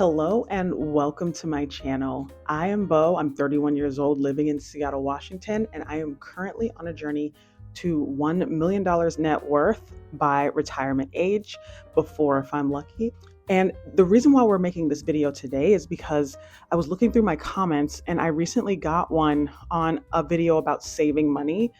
Hello and welcome to my channel. I am Bo. I'm 31 years old, living in Seattle, Washington, and I am currently on a journey to $1 million net worth by retirement age, before if I'm lucky. And the reason why we're making this video today is because I was looking through my comments and I recently got one on a video about saving money,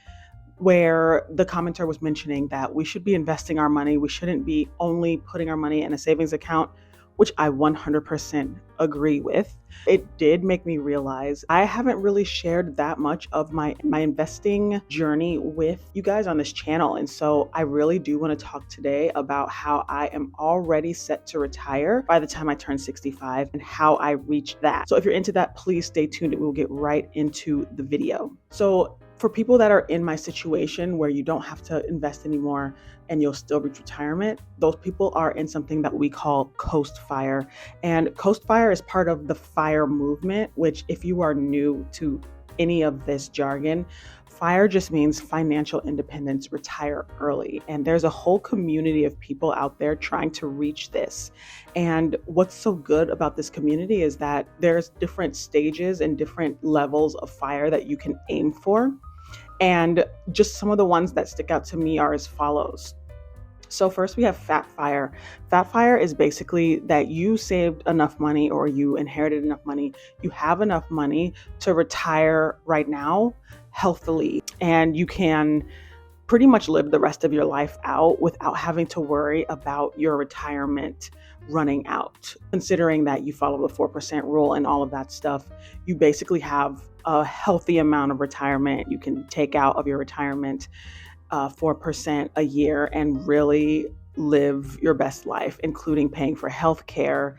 where the commenter was mentioning that we should be investing our money. We shouldn't be only putting our money in a savings account, which I 100% agree with. It did make me realize I haven't really shared that much of my investing journey with you guys on this channel. And so I really do want to talk today about how I am already set to retire by the time I turn 65 and how I reach that. So if you're into that, please stay tuned and we'll get right into the video. So for people that are in my situation where you don't have to invest anymore and you'll still reach retirement, those people are in something that we call CoastFI. And CoastFI is part of the FIRE movement, which if you are new to any of this jargon, FIRE just means financial independence, retire early. And there's a whole community of people out there trying to reach this. And what's so good about this community is that there's different stages and different levels of FIRE that you can aim for. And just some of the ones that stick out to me are as follows. So first we have Fat FIRE. Fat FIRE is basically that you saved enough money or you inherited enough money. You have enough money to retire right now healthily, and you can pretty much live the rest of your life out without having to worry about your retirement running out. Considering that you follow the 4% rule and all of that stuff, you basically have a healthy amount of retirement you can take out of your retirement, 4% a year, and really live your best life, including paying for healthcare,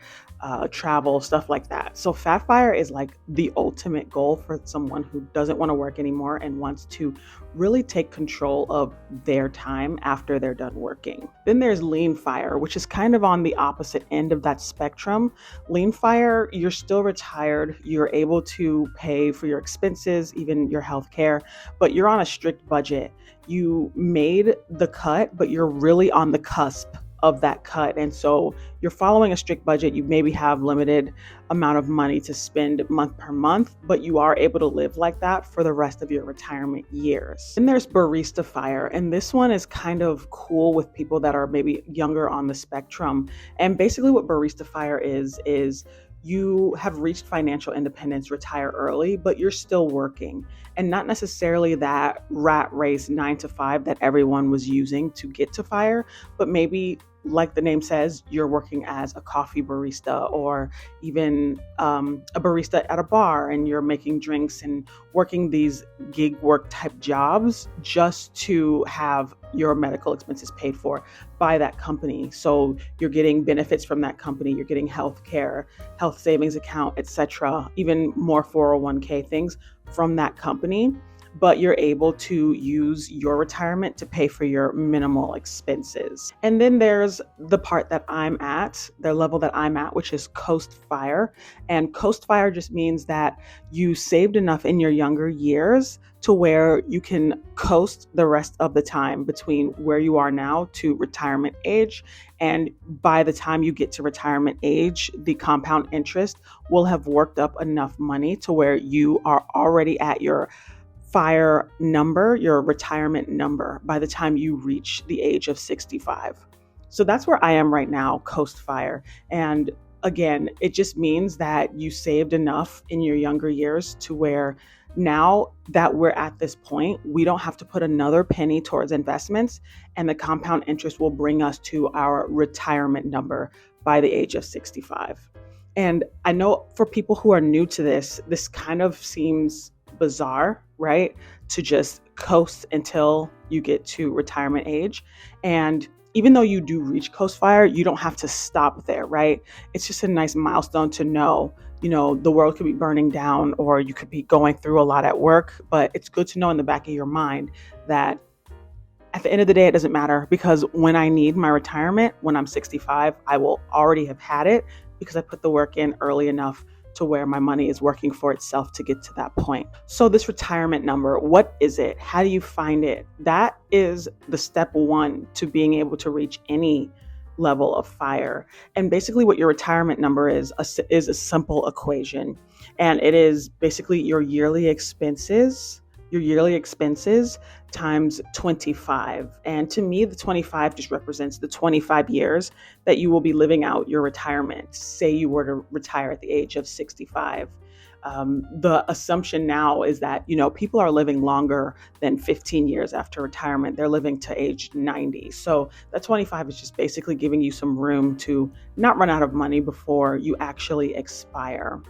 travel, stuff like that. So Fat FIRE is like the ultimate goal for someone who doesn't want to work anymore and wants to really take control of their time after they're done working. Then there's Lean FIRE, which is kind of on the opposite end of that spectrum. Lean FIRE, you're still retired, you're able to pay for your expenses, even your healthcare, but you're on a strict budget. You made the cut, but you're really on the cusp of that cut. And so you're following a strict budget. You maybe have limited amount of money to spend month per month, but you are able to live like that for the rest of your retirement years. Then there's Barista FIRE. And this one is kind of cool with people that are maybe younger on the spectrum. And basically what Barista FIRE is you have reached financial independence, retire early, but you're still working. And not necessarily that rat race 9 to 5 that everyone was using to get to FIRE, but maybe, like the name says, you're working as a coffee barista or even a barista at a bar, and you're making drinks and working these gig work type jobs just to have your medical expenses paid for by that company. So you're getting benefits from that company, you're getting health care, health savings account, etc., even more 401k things from that company, but you're able to use your retirement to pay for your minimal expenses. And then there's the part that I'm at, the level that I'm at, which is CoastFI. And CoastFI just means that you saved enough in your younger years to where you can coast the rest of the time between where you are now to retirement age. And by the time you get to retirement age, the compound interest will have worked up enough money to where you are already at your FIRE number, your retirement number, by the time you reach the age of 65. So that's where I am right now, CoastFI. And again, it just means that you saved enough in your younger years to where now that we're at this point, we don't have to put another penny towards investments, and the compound interest will bring us to our retirement number by the age of 65. And I know for people who are new to this kind of seems bizarre, right? To just coast until you get to retirement age. And even though you do reach CoastFI, you don't have to stop there, right? It's just a nice milestone to know, the world could be burning down or you could be going through a lot at work, but it's good to know in the back of your mind that at the end of the day, it doesn't matter, because when I need my retirement, when I'm 65, I will already have had it because I put the work in early enough to where my money is working for itself to get to that point. So this retirement number, what is it? How do you find it? That is the step one to being able to reach any level of fire. And basically what your retirement number is a simple equation. And it is basically your yearly expenses times 25. And to me, the 25 just represents the 25 years that you will be living out your retirement. Say you were to retire at the age of 65. The assumption now is that, people are living longer than 15 years after retirement. They're living to age 90. So that 25 is just basically giving you some room to not run out of money before you actually expire.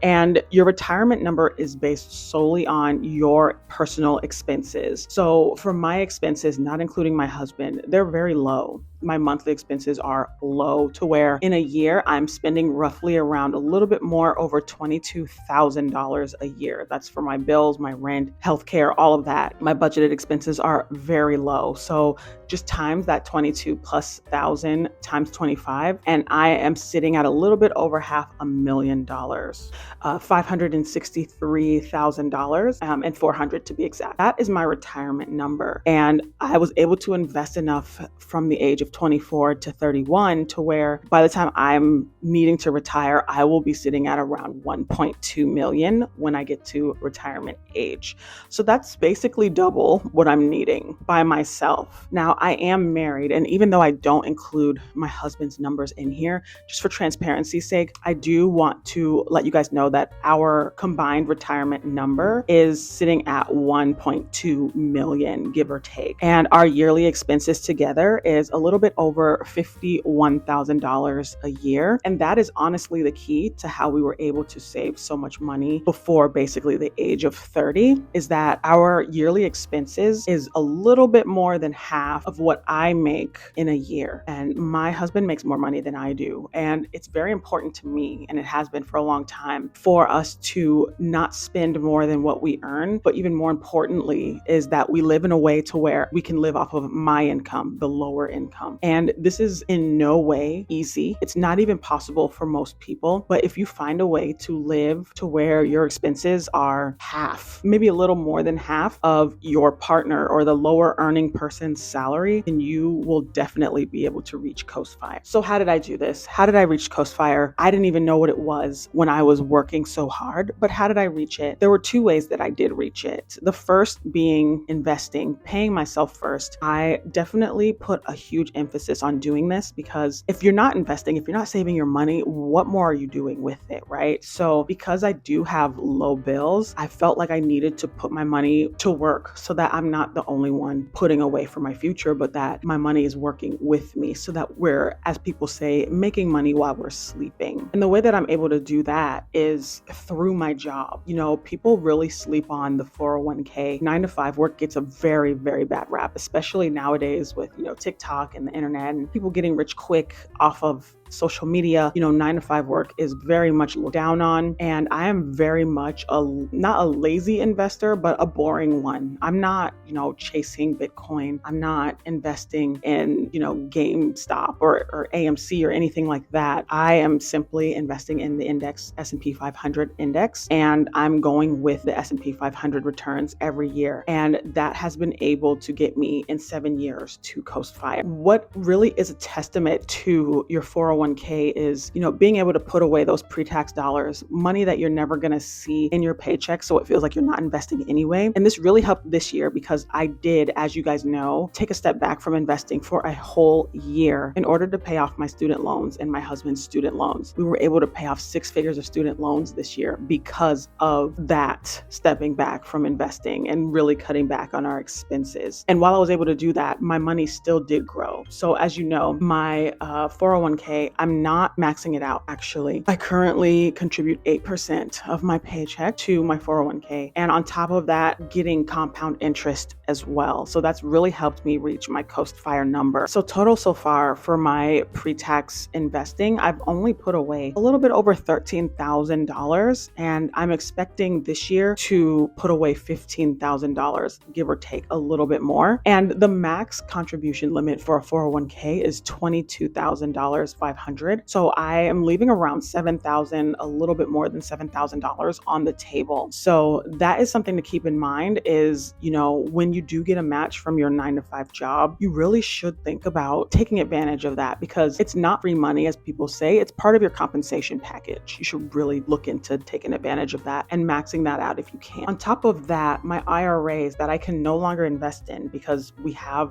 And your retirement number is based solely on your personal expenses. So for my expenses, not including my husband, they're very low. My monthly expenses are low to where in a year I'm spending roughly around a little bit more over $22,000 a year. That's for my bills, my rent, healthcare, all of that. My budgeted expenses are very low. So just times that 22 plus thousand times 25, and I am sitting at a little bit over $500,000, $563,000 and 400 to be exact. That is my retirement number. And I was able to invest enough from the age of 24 to 31 to where by the time I'm needing to retire, I will be sitting at around 1.2 million when I get to retirement age. So that's basically double what I'm needing by myself. Now, I am married, and even though I don't include my husband's numbers in here, just for transparency's sake, I do want to let you guys know that our combined retirement number is sitting at 1.2 million, give or take. And our yearly expenses together is a little bit over $51,000 a year. And that is honestly the key to how we were able to save so much money before basically the age of 30, is that our yearly expenses is a little bit more than half of what I make in a year. And my husband makes more money than I do. And it's very important to me, and it has been for a long time, for us to not spend more than what we earn. But even more importantly is that we live in a way to where we can live off of my income, the lower income. And this is in no way easy. It's not even possible for most people. But if you find a way to live to where your expenses are half, maybe a little more than half of your partner or the lower earning person's salary, then you will definitely be able to reach CoastFI. So how did I do this? How did I reach CoastFI? I didn't even know what it was when I was working so hard, but how did I reach it? There were two ways that I did reach it. The first being investing, paying myself first. I definitely put a huge emphasis on doing this because if you're not investing, if you're not saving your money, what more are you doing with it, right? So because I do have low bills, I felt like I needed to put my money to work so that I'm not the only one putting away for my future, but that my money is working with me so that we're, as people say, making money while we're sleeping. And the way that I'm able to do that is through my job. People really sleep on the 401k. 9 to 5 work gets a very, very bad rap, especially nowadays with, TikTok and the internet and people getting rich quick off of social media. 9 to 5 work is very much looked down on. And I am very much not a lazy investor, but a boring one. I'm not, chasing Bitcoin. I'm not investing in, GameStop or AMC or anything like that. I am simply investing in the index S&P 500 index, and I'm going with the S&P 500 returns every year. And that has been able to get me in 7 years to CoastFI. What really is a testament to your 401k is, being able to put away those pre-tax dollars, money that you're never going to see in your paycheck. So it feels like you're not investing anyway. And this really helped this year because I did, as you guys know, take a step back from investing for a whole year in order to pay off my student loans and my husband's student loans. We were able to pay off 6 figures of student loans this year because of that stepping back from investing and really cutting back on our expenses. And while I was able to do that, my money still did grow. So as you know, my 401k, I'm not maxing it out actually. I currently contribute 8% of my paycheck to my 401k. And on top of that, getting compound interest as well. So that's really helped me reach my CoastFI number. So total so far for my pre-tax investing, I've only put away a little bit over $13,000. And I'm expecting this year to put away $15,000, give or take a little bit more. And the max contribution limit for a 401k is $22,500. 500. So I am leaving around $7,000, a little bit more than $7,000 on the table. So that is something to keep in mind is, when you do get a match from your 9 to 5 job, you really should think about taking advantage of that because it's not free money, as people say. It's part of your compensation package. You should really look into taking advantage of that and maxing that out if you can. On top of that, my IRAs that I can no longer invest in because we have,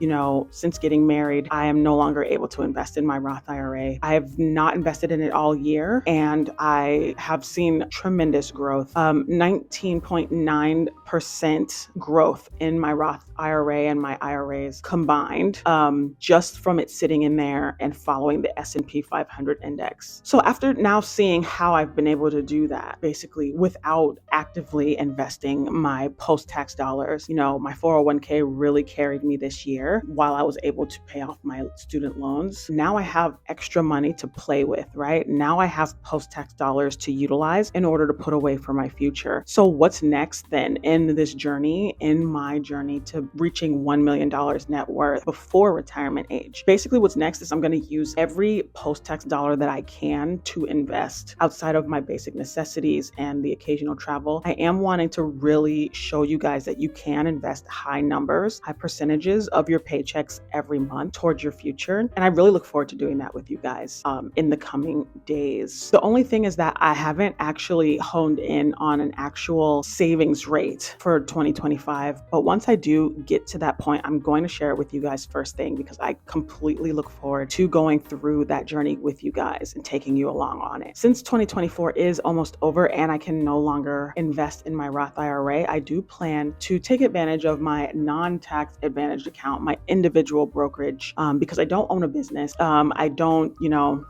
since getting married, I am no longer able to invest in my Roth IRA. I have not invested in it all year and I have seen tremendous growth, 19.9% growth in my Roth IRA and my IRAs combined, just from it sitting in there and following the S&P 500 index. So after now seeing how I've been able to do that, basically without actively investing my post-tax dollars, my 401k really carried me this year while I was able to pay off my student loans. Now I have extra money to play with, right? Now I have post-tax dollars to utilize in order to put away for my future. So what's next then in this journey, in my journey to reaching $1 million net worth before retirement age? Basically what's next is I'm going to use every post-tax dollar that I can to invest outside of my basic necessities and the occasional travel. I am wanting to really show you guys that you can invest high numbers, high percentages of your paychecks every month towards your future. And I really look forward to doing that with you guys in the coming days. The only thing is that I haven't actually honed in on an actual savings rate for 2025. But once I do get to that point, I'm going to share it with you guys first thing because I completely look forward to going through that journey with you guys and taking you along on it. Since 2024 is almost over and I can no longer invest in my Roth IRA, I do plan to take advantage of my non-tax advantaged account, my individual brokerage, because I don't own a business. I don't,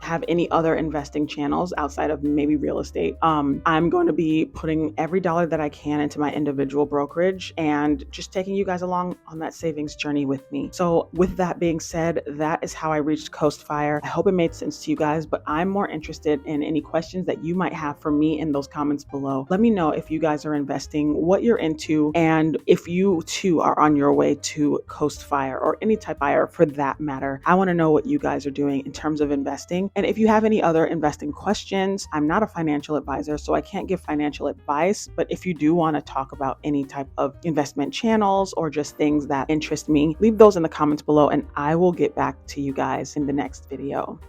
have any other investing channels outside of maybe real estate. I'm going to be putting every dollar that I can into my individual brokerage and just taking you guys along on that savings journey with me. So with that being said, that is how I reached CoastFI. I hope it made sense to you guys, but I'm more interested in any questions that you might have for me in those comments below. Let me know if you guys are investing, what you're into, and if you too are on your way to CoastFI or any type of IRA for that matter. I want to know what you guys are doing in terms of investing. And if you have any other investing questions, I'm not a financial advisor, so I can't give financial advice. But if you do want to talk about any type of investment channels or just things that interest me, leave those in the comments below and I will get back to you guys in the next video.